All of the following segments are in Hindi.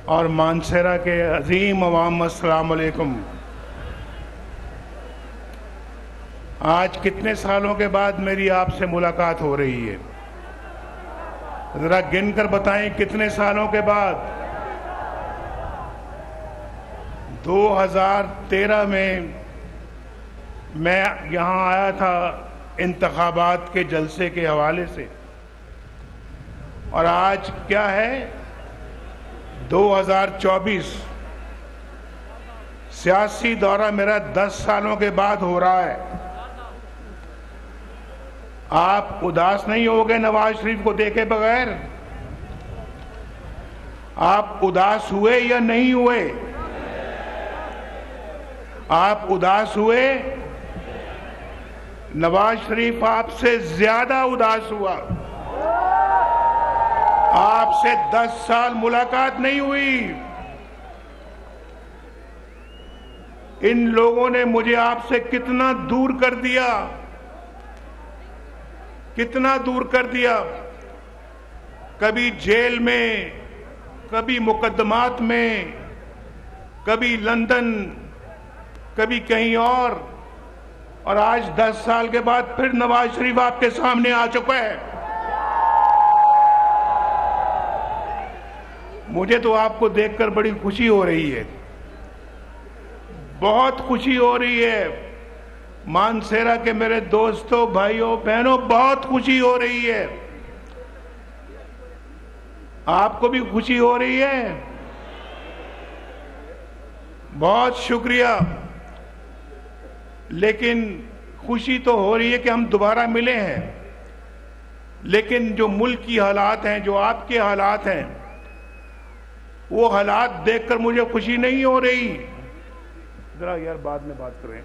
और मानसेरा के अजीम अवाम, अस्सलाम वालेकुम। आज कितने सालों के बाद मेरी आपसे मुलाकात हो रही है? जरा गिनकर बताएं कितने सालों के बाद। 2013 में मैं यहाँ आया था इंतखाबात के जलसे के हवाले से, और आज क्या है 2024। सियासी दौरा मेरा 10 सालों के बाद हो रहा है। आप उदास नहीं हो गए नवाज शरीफ को देखे बगैर? आप उदास हुए या नहीं हुए? आप उदास हुए? नवाज शरीफ आपसे ज्यादा उदास हुआ। आपसे 10 साल मुलाकात नहीं हुई। इन लोगों ने मुझे आपसे कितना दूर कर दिया, कितना दूर कर दिया। कभी जेल में, कभी मुकदमात में, कभी लंदन, कभी कहीं और आज 10 साल के बाद फिर नवाज शरीफ आपके सामने आ चुका है। मुझे तो आपको देखकर बड़ी खुशी हो रही है, बहुत खुशी हो रही है। मानसेरा के मेरे दोस्तों, भाइयों, बहनों, बहुत खुशी हो रही है। आपको भी खुशी हो रही है? बहुत शुक्रिया। लेकिन खुशी तो हो रही है कि हम दोबारा मिले हैं, लेकिन जो मुल्क की हालात हैं, जो आपके हालात हैं, वो हालात देखकर मुझे खुशी नहीं हो रही। जरा यार बाद में बात करें,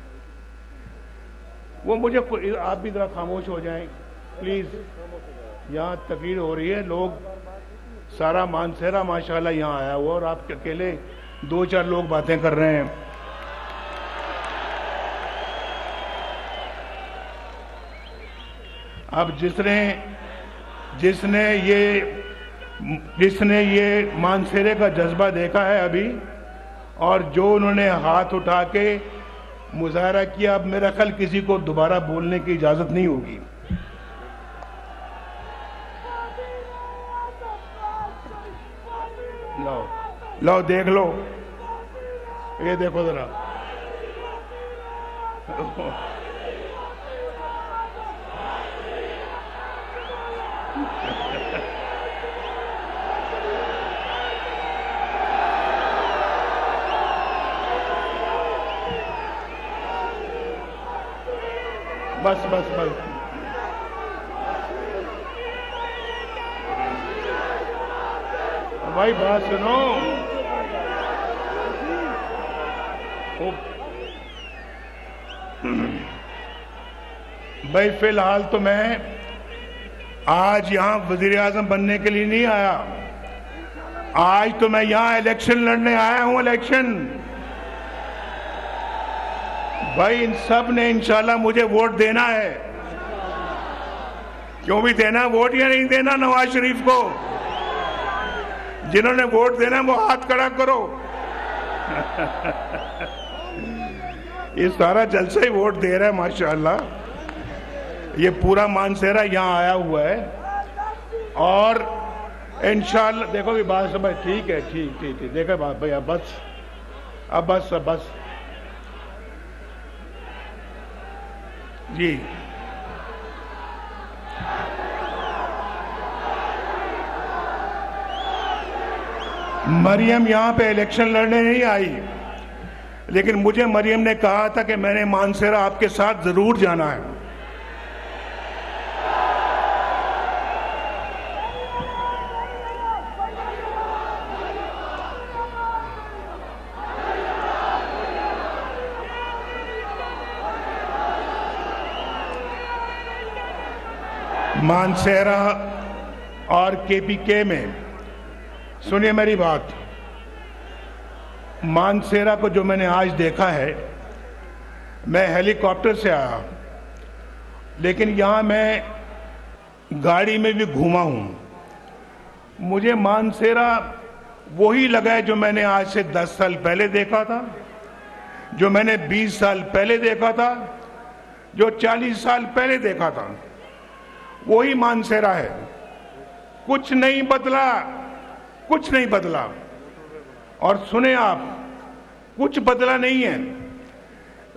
वो मुझे, आप भी जरा खामोश हो जाएं प्लीज। यहाँ तकरीर हो रही है, लोग सारा मानसेरा माशाल्लाह यहाँ आया हुआ, और आप अकेले 2-4 लोग बातें कर रहे हैं। अब जिसने ये मानसेरे का जज्बा देखा है अभी, और जो उन्होंने हाथ उठा के मुजाहरा किया, अब मेरा ख्याल किसी को दोबारा बोलने की इजाजत नहीं होगी। लो देख लो, ये देखो जरा। बस भाई बात सुनो। भाई फिलहाल तो मैं आज यहां वजीर आजम बनने के लिए नहीं आया। आज तो मैं यहां इलेक्शन लड़ने आया हूं। इलेक्शन भाई, इन सब ने इंशाल्लाह मुझे वोट देना है। क्यों भी देना वोट या नहीं देना नवाज शरीफ को? जिन्होंने वोट देना वो हाथ खड़ा करो। ये सारा जलसा ही वोट दे रहा है माशाल्लाह। ये पूरा मानसेरा यहाँ आया हुआ है, और इंशाल्लाह देखो कि बात समझ। ठीक है, ठीक देखो बात भाई। अब बस जी। मरियम यहाँ पे इलेक्शन लड़ने नहीं आई, लेकिन मुझे मरियम ने कहा था कि मैंने मानसेरा आपके साथ जरूर जाना है। मानसेरा और केपीके में, सुनिए मेरी बात, मानसेरा को जो मैंने आज देखा है, मैं हेलीकॉप्टर से आया, लेकिन यहाँ मैं गाड़ी में भी घूमा हूँ। मुझे मानसेरा वही लगा है जो मैंने आज से 10 साल पहले देखा था, जो मैंने 20 साल पहले देखा था, जो 40 साल पहले देखा था। वही मानसेरा है, कुछ नहीं बदला, कुछ नहीं बदला। और सुने आप, कुछ बदला नहीं है।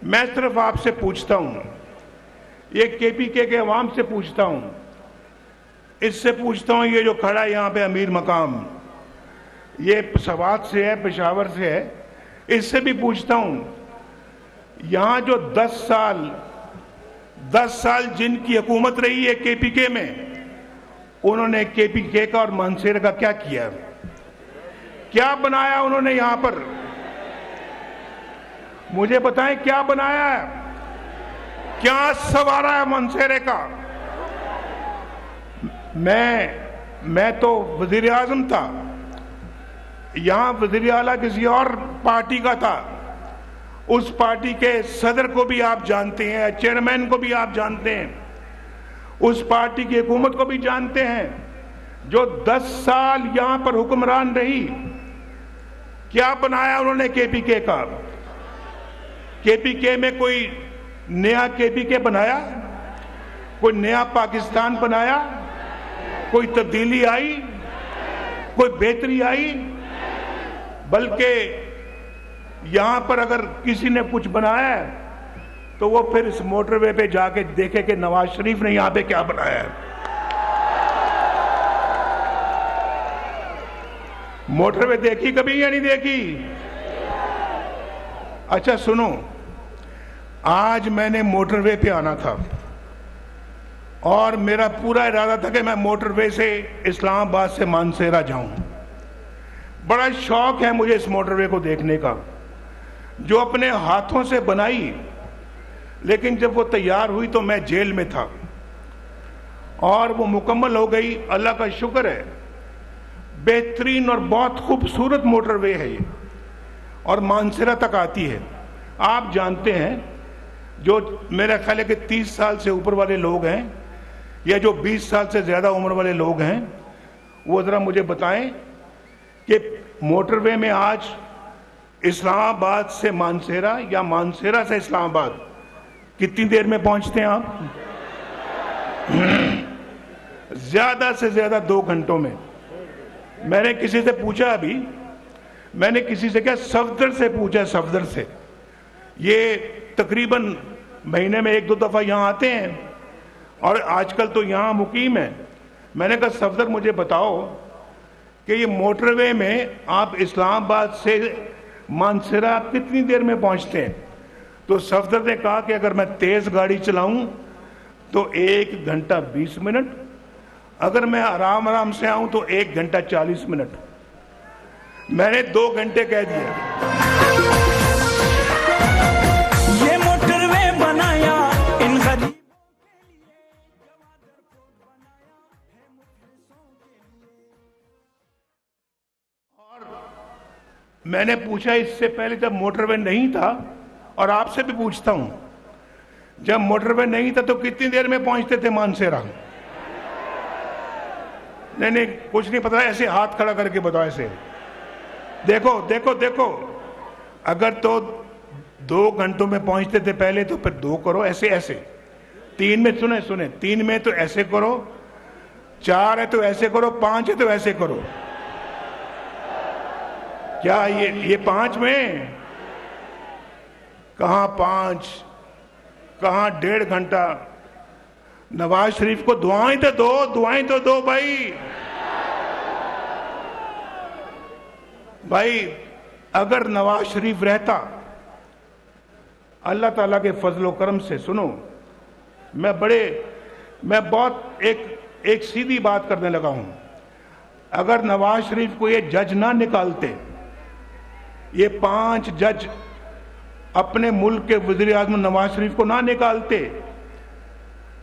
मैं सिर्फ आपसे पूछता हूं, ये केपीके के अवाम से पूछता हूं, इससे पूछता हूं, ये जो खड़ा है यहां पे अमीर मकाम, ये सवात से है, पेशावर से है, इससे भी पूछता हूं, यहां जो 10 साल जिनकी हुकूमत रही है केपीके में, उन्होंने केपीके का और मानसेरा का क्या किया, क्या बनाया उन्होंने यहां पर? मुझे बताएं क्या बनाया है, क्या सवारा है मानसेरे का? मैं तो वजीर आजम था, यहां वजीर आला किसी और पार्टी का था। उस पार्टी के सदर को भी आप जानते हैं, चेयरमैन को भी आप जानते हैं, उस पार्टी की हुकूमत को भी जानते हैं, जो 10 साल यहां पर हुक्मरान रही। क्या बनाया उन्होंने केपीके का? केपीके में कोई नया केपीके बनाया? कोई नया पाकिस्तान बनाया? कोई तब्दीली आई? कोई बेहतरी आई? बल्कि यहां पर अगर किसी ने कुछ बनाया है तो वो फिर इस मोटरवे पे जाके देखे कि नवाज शरीफ ने यहां पे क्या बनाया है। मोटरवे देखी कभी या नहीं देखी? अच्छा सुनो, आज मैंने मोटरवे पे आना था और मेरा पूरा इरादा था कि मैं मोटरवे से इस्लामाबाद से मानसेरा जाऊं। बड़ा शौक है मुझे इस मोटरवे को देखने का, जो अपने हाथों से बनाई, लेकिन जब वो तैयार हुई तो मैं जेल में था और वो मुकम्मल हो गई। अल्लाह का शुक्र है, बेहतरीन और बहुत खूबसूरत मोटरवे है ये, और मानसेरा तक आती है। आप जानते हैं, जो मेरा ख्याल है कि 30 साल से ऊपर वाले लोग हैं या जो 20 साल से ज्यादा उम्र वाले लोग हैं, वो जरा मुझे बताएं कि मोटरवे में आज इस्लामाबाद से मानसेरा या मानसेरा से इस्लामाबाद कितनी देर में पहुंचते हैं आप? ज्यादा से ज्यादा 2 घंटों में। मैंने किसी से पूछा, अभी मैंने किसी से क्या, सफदर से पूछा, सफदर से, ये तकरीबन महीने में 1-2 दफा यहां आते हैं और आजकल तो यहां मुकीम है। मैंने कहा सफदर मुझे बताओ कि ये मोटरवे में आप इस्लामाबाद से मानसेरा कितनी देर में पहुंचते हैं? तो सफदर ने कहा कि अगर मैं तेज गाड़ी चलाऊं तो 1 घंटा 20 मिनट, अगर मैं आराम आराम से आऊं तो 1 घंटा 40 मिनट। मैंने 2 घंटे कह दिया। ये मोटरवे बनाया इन गरीबों के लिए, गवादर को बनाया है मुखलिसों के लिए। और मैंने पूछा इससे पहले जब मोटरवे नहीं था, और आपसे भी पूछता हूं, जब मोटरवे नहीं था तो कितनी देर में पहुंचते थे मानसेरा? नहीं, कुछ नहीं पता, ऐसे हाथ खड़ा करके बताओ, ऐसे देखो देखो देखो। अगर तो 2 घंटों में पहुंचते थे पहले, तो फिर 2 करो, ऐसे ऐसे। 3 में सुने 3 में तो ऐसे करो, 4 है तो ऐसे करो, 5 है तो ऐसे करो। क्या ये 5 में? कहां 5, कहां 1.5 घंटा? नवाज शरीफ को दुआएं तो दो, दुआएं तो दो भाई। अगर नवाज शरीफ रहता, अल्लाह ताला के फजलो करम से, सुनो, मैं बहुत एक सीधी बात करने लगा हूं। अगर नवाज शरीफ को ये जज ना निकालते, ये 5 जज अपने मुल्क के वज़ीर आज़म नवाज शरीफ को ना निकालते,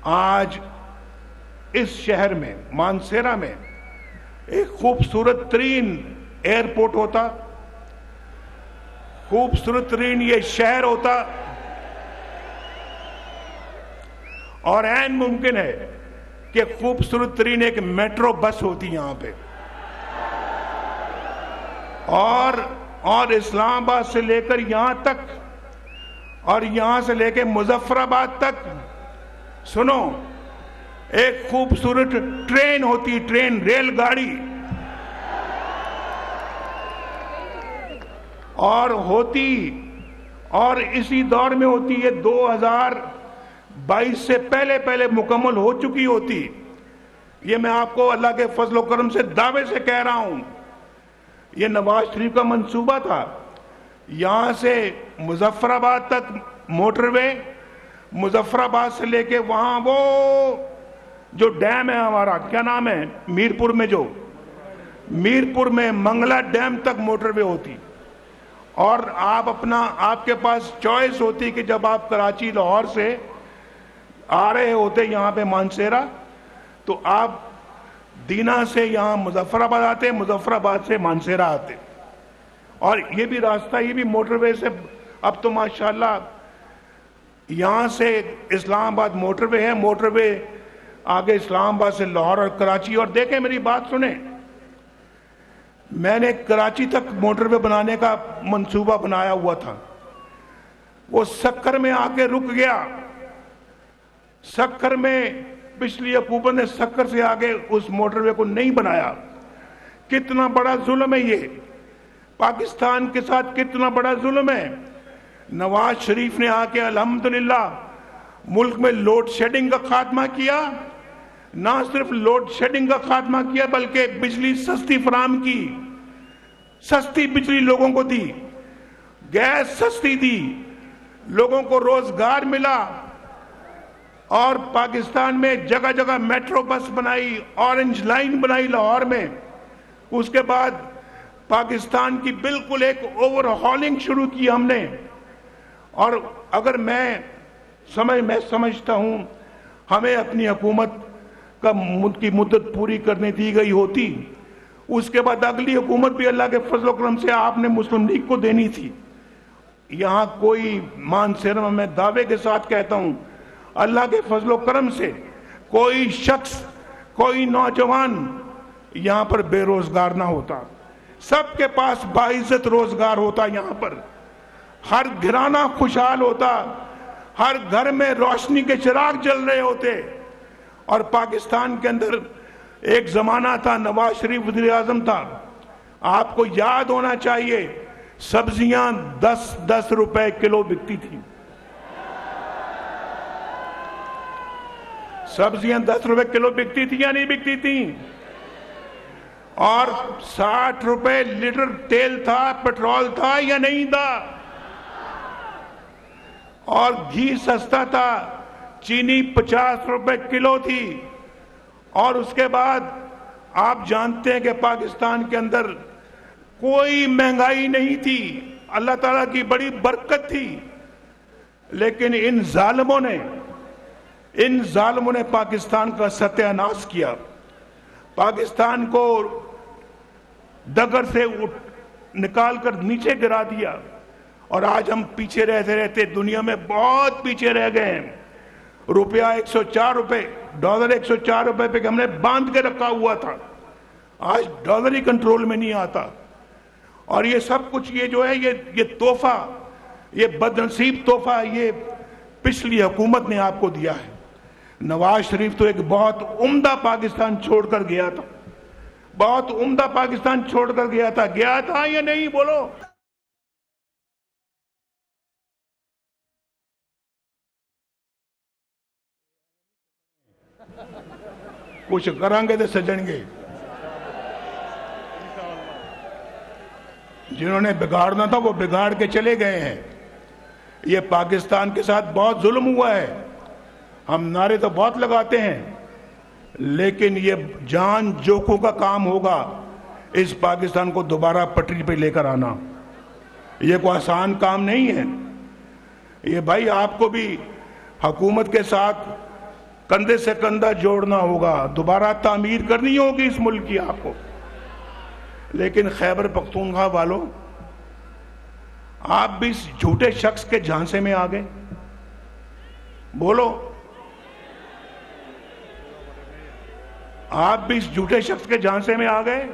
आज इस शहर में मानसेरा में एक खूबसूरत तरीन एयरपोर्ट होता, खूबसूरत तरीन ये शहर होता, और ऐन मुमकिन है कि खूबसूरत तरीन एक मेट्रो बस होती यहां पे। और इस्लामाबाद से लेकर यहां तक और यहां से लेकर मुजफ्फराबाद तक, सुनो, एक खूबसूरत ट्रेन होती, ट्रेन, रेलगाड़ी, और होती, और इसी दौर में होती है 2022 से पहले पहले मुकम्मल हो चुकी होती। ये मैं आपको अल्लाह के फजल व करम से दावे से कह रहा हूं। ये नवाज शरीफ का मंसूबा था, यहां से मुजफ्फराबाद तक मोटरवे, मुजफ्फराबाद से लेके वहां वो जो डैम है हमारा, क्या नाम है, मीरपुर में, जो मीरपुर में मंगला डैम तक मोटरवे होती। और आप अपना, आपके पास चॉइस होती कि जब आप कराची लाहौर से आ रहे होते यहां पे मानसेरा, तो आप दीना से यहां मुजफ्फराबाद आते, मुजफ्फराबाद से मानसेरा आते। और ये भी रास्ता, ये भी मोटरवे से, अब तो माशाल्लाह यहां से इस्लामाबाद मोटरवे है, मोटरवे आगे इस्लामाबाद से लाहौर और कराची। और देखें, मेरी बात सुने, मैंने कराची तक मोटरवे बनाने का मंसूबा बनाया हुआ था, वो सक्कर में आके रुक गया। सक्कर में पिछली हुकूमत ने सक्कर से आगे उस मोटरवे को नहीं बनाया। कितना बड़ा जुल्म है ये, पाकिस्तान के साथ कितना बड़ा जुल्म है। नवाज शरीफ ने आके अल्हम्दुलिल्लाह मुल्क में लोड शेडिंग का खात्मा किया, ना सिर्फ लोड शेडिंग का खात्मा किया बल्कि बिजली सस्ती फराम की, सस्ती बिजली लोगों को दी, गैस सस्ती दी, लोगों को रोजगार मिला। और पाकिस्तान में जगह जगह मेट्रो बस बनाई, ऑरेंज लाइन बनाई लाहौर में। उसके बाद पाकिस्तान की बिल्कुल एक ओवरहॉलिंग शुरू की हमने। और अगर मैं समझता हूं हमें अपनी हुकूमत की मुद्दत पूरी करने दी गई होती, उसके बाद अगली हुकूमत भी अल्लाह के फजल करम से आपने मुस्लिम लीग को देनी थी। यहां कोई मानसेरा, मैं दावे के साथ कहता हूं, अल्लाह के फजल करम से कोई शख्स, कोई नौजवान यहां पर बेरोजगार ना होता, सबके पास बाइज्जत रोजगार होता। यहां पर हर घराना खुशहाल होता, हर घर में रोशनी के चिराग जल रहे होते। और पाकिस्तान के अंदर एक जमाना था, नवाज शरीफ वज़ीर आज़म था, आपको याद होना चाहिए, सब्जियां 10-10 रुपए किलो बिकती थी। सब्जियां 10 रुपए किलो बिकती थी या नहीं बिकती थी? और 60 रुपए लीटर तेल था, पेट्रोल था या नहीं था? और घी सस्ता था, चीनी 50 रुपए किलो थी। और उसके बाद आप जानते हैं कि पाकिस्तान के अंदर कोई महंगाई नहीं थी, अल्लाह ताला की बड़ी बरकत थी। लेकिन इन जालिमों ने पाकिस्तान का सत्यानाश किया, पाकिस्तान को डगर से निकालकर नीचे गिरा दिया। और आज हम पीछे रहते रहते दुनिया में बहुत पीछे रह गए हैं। रुपया 104 रुपए, डॉलर 104 रुपए पे हमने बांध के रखा हुआ था, आज डॉलर ही कंट्रोल में नहीं आता। और ये सब कुछ, ये जो है, ये तोहफा, ये बदनसीब तोहफा ये पिछली हुकूमत ने आपको दिया है। नवाज शरीफ तो एक बहुत उम्दा पाकिस्तान छोड़कर गया था, बहुत उम्दा पाकिस्तान छोड़कर गया था या नहीं, बोलो? कुछ करांगे तो सजणगे, जिन्होंने बिगाड़ना था वो बिगाड़ के चले गए हैं। ये पाकिस्तान के साथ बहुत जुल्म हुआ है। हम नारे तो बहुत लगाते हैं, लेकिन ये जान जोखों का काम होगा इस पाकिस्तान को दोबारा पटरी पे लेकर आना। ये कोई आसान काम नहीं है। ये भाई आपको भी हुकूमत के साथ कंधे से कंधा जोड़ना होगा, दोबारा तामीर करनी होगी इस मुल्क की आपको। लेकिन खैबर पख्तूनख्वा वालों, आप भी इस झूठे शख्स के झांसे में आ गए। बोलो, आप भी इस झूठे शख्स के झांसे में आ गए।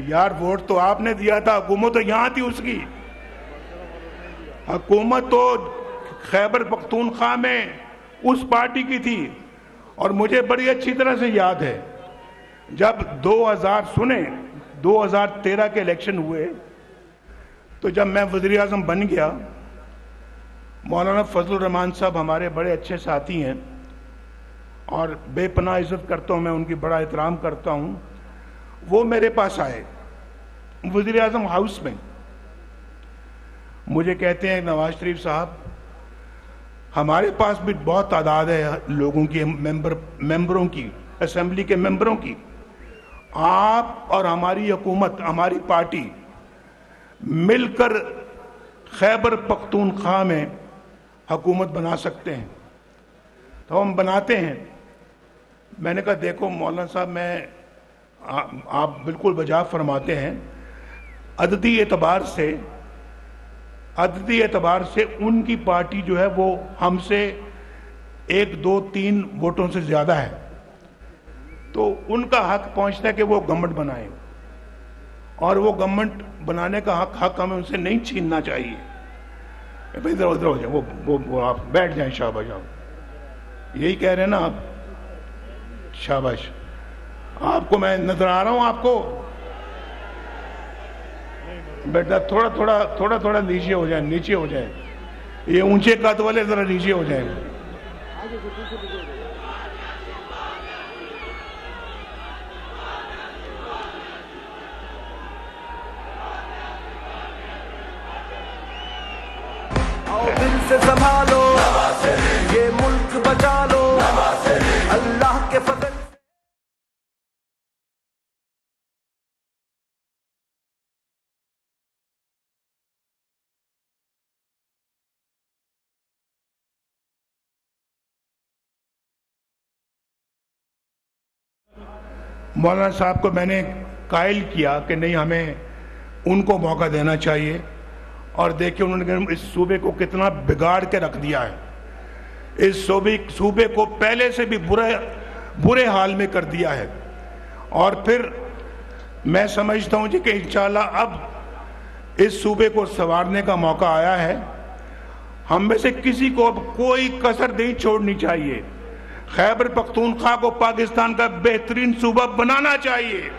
यार वोट तो आपने दिया था, हुकूमत तो यहां थी उसकी। हुकूमत तो खैबर पख्तूनख्वा में उस पार्टी की थी। और मुझे बड़ी अच्छी तरह से याद है जब 2013 के इलेक्शन हुए, तो जब मैं वज़ीर आज़म बन गया, मौलाना फजलुर रहमान साहब हमारे बड़े अच्छे साथी हैं और बेपनाह इज्जत करता हूँ मैं उनकी, बड़ा एहतराम करता हूँ। वो मेरे पास आए वज़ीर आज़म हाउस में, मुझे कहते हैं नवाज शरीफ साहब, हमारे पास भी बहुत तादाद है लोगों की, मेंबरों की, असेंबली के मेंबरों की, आप और हमारी हुकूमत, हमारी पार्टी मिलकर खैबर पख्तूनख्वा में हुकूमत बना सकते हैं, तो हम बनाते हैं। मैंने कहा देखो मौलाना साहब, आप बिल्कुल वजह फरमाते हैं, अददी एतबार से उनकी पार्टी जो है वो हमसे 1, 2, 3 वोटों से ज्यादा है, तो उनका हक पहुंचता है कि वो गवर्नमेंट बनाए, और वो गवर्नमेंट बनाने का हक हमें उनसे नहीं छीनना चाहिए। इधर उधर हो जाए, वो आप बैठ जाएं, शाबाश। आप यही कह रहे हैं ना आप, शाबाश। आपको मैं नजर आ रहा हूं आपको, बेटा थोड़ा नीचे हो जाए, ये ऊंचे कद वाले जरा नीचे हो जाए। दिल से संभालो, ये मुल्क बचा लो, अल्लाह के फजल। मौलाना साहब को मैंने कायल किया कि नहीं, हमें उनको मौका देना चाहिए, और देखिए उन्होंने इस सूबे को कितना बिगाड़ के रख दिया है। इस सूबे को पहले से भी बुरे हाल में कर दिया है। और फिर मैं समझता हूं जी कि इंशाल्लाह अब इस सूबे को संवारने का मौका आया है। हम में से किसी को अब कोई कसर नहीं छोड़नी चाहिए। खैबर पख्तूनख्वा को पाकिस्तान का बेहतरीन सूबा बनाना चाहिए,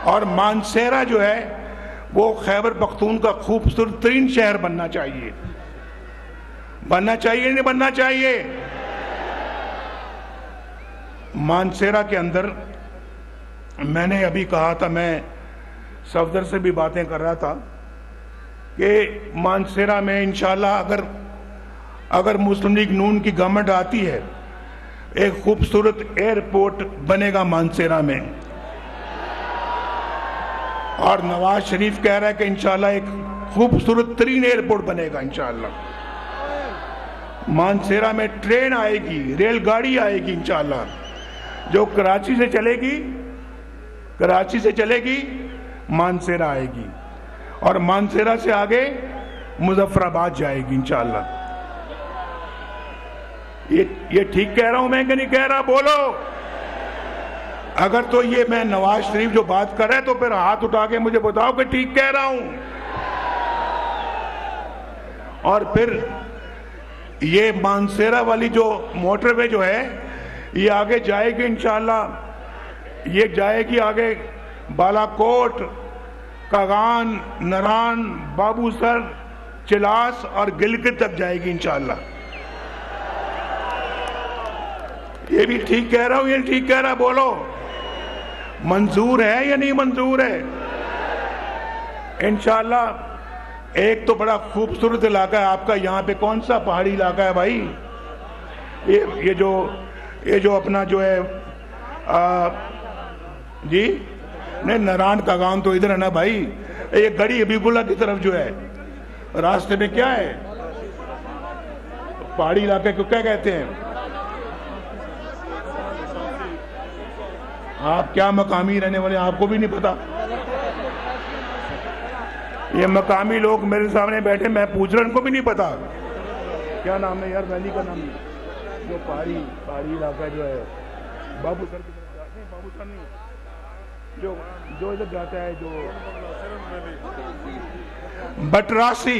और मानसेरा जो है वो खैबर पख्तून का खूबसूरत तरीन शहर बनना चाहिए। नहीं बनना चाहिए? मानसेरा के अंदर मैंने अभी कहा था, मैं सफदर से भी बातें कर रहा था कि मानसेरा में इंशाल्लाह अगर मुस्लिम लीग नून की गवर्नमेंट आती है, एक खूबसूरत एयरपोर्ट बनेगा मानसेरा में, और नवाज शरीफ कह रहा है कि इंशाल्लाह एक खूबसूरत तरीन एयरपोर्ट बनेगा इंशाल्लाह। मानसेरा में ट्रेन आएगी, रेलगाड़ी आएगी इंशाल्लाह, जो कराची से चलेगी मानसेरा आएगी, और मानसेरा से आगे मुजफ्फराबाद जाएगी इंशाल्लाह। ये ठीक कह रहा हूं मैं कि नहीं कह रहा? बोलो। अगर तो ये मैं नवाज शरीफ जो बात कर रहा है, तो फिर हाथ उठा के मुझे बताओ कि ठीक कह रहा हूं। और फिर ये मानसेरा वाली जो मोटरवे जो है, ये आगे जाएगी इंशाल्लाह, ये जाएगी आगे बालाकोट, कागान, नरान, बाबूसर, चिलास और गिलगित तक जाएगी इंशाल्लाह। ये भी ठीक कह रहा हूं, ये ठीक कह रहा? बोलो, मंजूर है या नहीं मंजूर है? इंशाल्लाह। एक तो बड़ा खूबसूरत इलाका है आपका, यहाँ पे कौन सा पहाड़ी इलाका है भाई? ये जो अपना जो है जी, नहीं, नारायण का गांव तो इधर है ना भाई। ये गड़ी हबीबुल्ला की तरफ जो है, रास्ते में क्या है, पहाड़ी इलाके को क्या कहते हैं? आप क्या मकामी रहने वाले, आपको भी नहीं पता? ये मकामी लोग मेरे सामने बैठे, मैं पूछ रहा, इनको भी नहीं पता क्या नाम है यार, वैली का नाम जो पहाड़ी इलाका जो है, बाबूसर की तरफ, नहीं बाबूसर नहीं, जो जो इधर जाता है, जो बटरासी,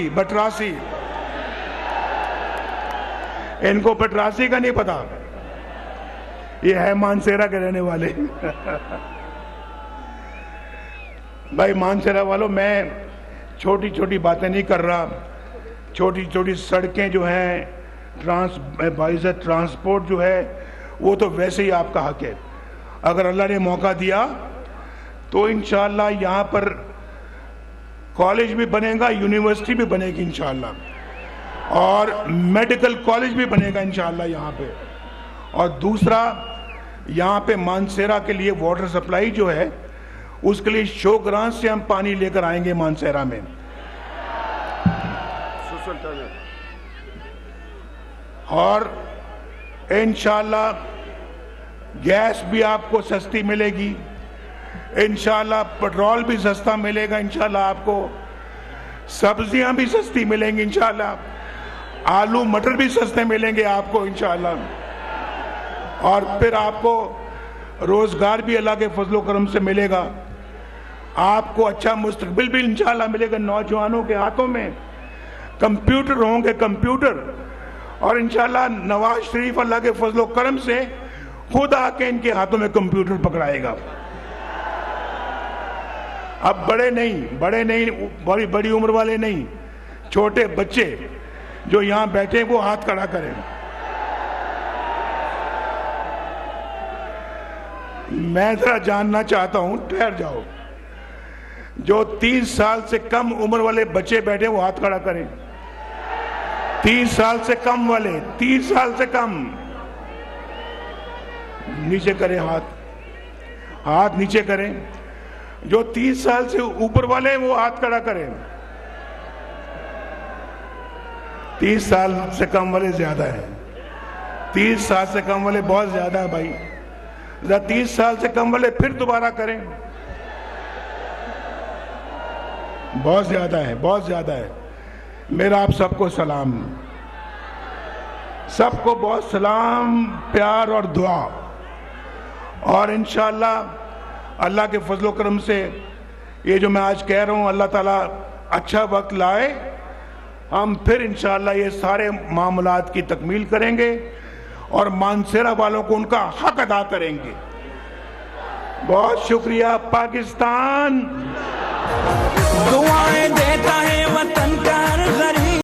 इनको बटरासी का नहीं पता, ये है मानसेरा के रहने वाले। भाई मानसेरा वालों, मैं छोटी छोटी बातें नहीं कर रहा। छोटी छोटी सड़कें जो हैं, ट्रांसपोर्ट जो है, वो तो वैसे ही आपका हक है। अगर अल्लाह ने मौका दिया तो इंशाअल्लाह यहाँ पर कॉलेज भी बनेगा, यूनिवर्सिटी भी बनेगी इंशाअल्लाह, और मेडिकल कॉलेज भी बनेगा इंशाअल्लाह यहाँ पे। और दूसरा, यहाँ पे मानसेरा के लिए वाटर सप्लाई जो है, उसके लिए शोग्रां से हम पानी लेकर आएंगे मानसेरा में। और इंशाअल्लाह गैस भी आपको सस्ती मिलेगी, इंशाअल्लाह पेट्रोल भी सस्ता मिलेगा, इंशाअल्लाह आपको सब्जियां भी सस्ती मिलेंगी, इंशाअल्लाह आलू मटर भी सस्ते मिलेंगे आपको इंशाअल्लाह। और फिर आपको रोजगार भी अल्लाह के फजलो करम से मिलेगा, आपको अच्छा मुस्तकबिल भी इंशाअल्लाह मिलेगा। नौजवानों के हाथों में कंप्यूटर होंगे, कंप्यूटर, और इंशाअल्लाह नवाज शरीफ अल्लाह के फजलो करम से खुद आके इनके हाथों में कंप्यूटर पकड़ाएगा। अब बड़े नहीं, बड़ी उम्र वाले नहीं, छोटे बच्चे जो यहां बैठे हैं वो हाथ खड़ा करें। मैं जरा जानना चाहता हूं, ठहर जाओ, जो 30 साल से कम उम्र वाले बच्चे बैठे वो हाथ खड़ा करें। 30 साल से कम वाले, 30 साल से कम, नीचे करें हाथ नीचे करें। जो 30 साल से ऊपर वाले हैं वो हाथ खड़ा करें। 30 साल से कम वाले ज्यादा है, 30 साल से कम वाले बहुत ज्यादा है भाई। 30 साल से कम वाले फिर दोबारा करें, बहुत ज्यादा है। मेरा आप सबको सलाम, सबको बहुत सलाम, प्यार और दुआ। और इंशाअल्लाह अल्लाह के फजलो करम से ये जो मैं आज कह रहा हूँ, अल्लाह ताला अच्छा वक्त लाए, हम फिर इंशाअल्लाह ये सारे मामलात की तकमील करेंगे और मानसेरा वालों को उनका हक अदा करेंगे। बहुत शुक्रिया पाकिस्तान। दुआएं देता है वतन